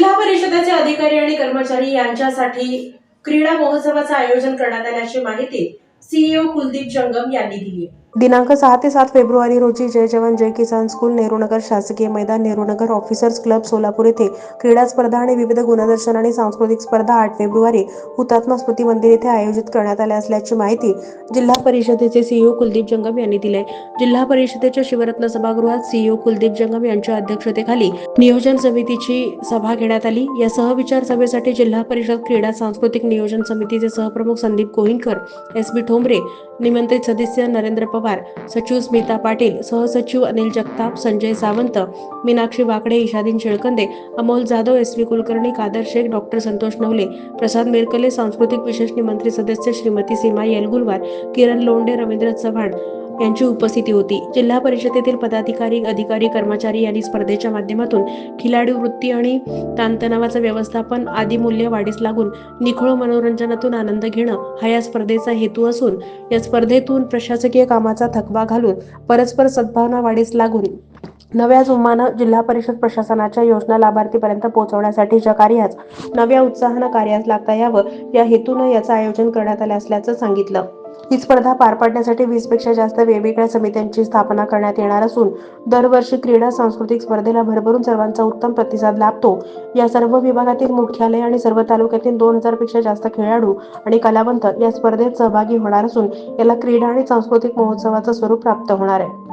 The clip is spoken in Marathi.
जिल्हा परिषदेचे अधिकारी आणि कर्मचारी यांच्यासाठी क्रीडा महोत्सवाचे आयोजन करण्यात आल्याची माहिती सीईओ कुलदीप जंगम यांनी दिली। दिनांक 6 ते 7 फेब्रुवारी रोजी जय जवान जय किसान स्कूल, नेहरूनगर शासकीय मैदान, नेहरूनगर ऑफिसर्स क्लब, सोलापूर येथे क्रीडा स्पर्धा आणि विविध गुणदर्शन आणि सांस्कृतिक स्पर्धा 8 फेब्रुवारी हुतात्मा स्मृती मंदिर येथे आयोजित करण्यात आल्या असल्याची माहिती जिल्हा परिषदेचे सीईओ कुलदीप जंगम यांनी दिली आहे। जिल्हा परिषदेच्या शिवरत्न सभागृहात सीईओ कुलदीप जंगम यांच्या अध्यक्षतेखाली नियोजन समितीची सभा घेण्यात आली। या सहविचार सभेसाठी जिल्हा परिषद क्रीडा सांस्कृतिक नियोजन समितीचे सहप्रमुख संदीप कोहिनकर, एसबी ठोंबरे, निमंत्रित सदस्य नरेंद्र पवार, सचिव स्मिता पाटील, सहसचिव अनिल जगताप, संजय सावंत, मीनाक्षी वाकडे, ईशादीन शेळकंदे, अमोल जाधव, एसवी कुलकर्णी, कादर शेख, डॉक्टर संतोष नवले, प्रसाद मेरकले, सांस्कृतिक विशेष निमंत्रित सदस्य श्रीमती सीमा येलगुलवार, किरण लोंढे, रवींद्र चव्हाण यांची उपस्थिती होती। जिल्हा परिषदेतील पदाधिकारी, अधिकारी, कर्मचारी यांनी स्पर्धेच्या माध्यमातून खिलाडी वृत्ती आणि ताणतणावाचं व्यवस्थापन आदी मूल्य वाढीस लागून निखळ मनोरंजनातून आनंद घेणं हा या स्पर्धेचा हेतू असून या स्पर्धेतून प्रशासकीय कामाचा थकवा घालून परस्पर सद्भावना वाढीस लागून नव्या जोमानं जिल्हा परिषद प्रशासनाच्या योजना लाभार्थीपर्यंत पोहोचवण्यासाठीच्या कार्यास नव्या उत्साहानं कार्यास लागता यावं या हेतूनं याचं आयोजन करण्यात आलं असल्याचं सांगितलं। ही स्पर्धा पार पाडण्यासाठी 20 पेक्षा जास्त वेगवेगळ्या समित्यांची स्थापना करण्यात येणार असून दरवर्षी क्रीडा सांस्कृतिक स्पर्धेला भरभरून सर्वांचा उत्तम प्रतिसाद लाभतो। या सर्व विभागातील मुख्यालय आणि सर्व तालुक्यातील 2000 पेक्षा जास्त खेळाडू आणि कलावंत या स्पर्धेत सहभागी होणार असून याला क्रीडा आणि सांस्कृतिक महोत्सवाचं स्वरूप प्राप्त होणार आहे।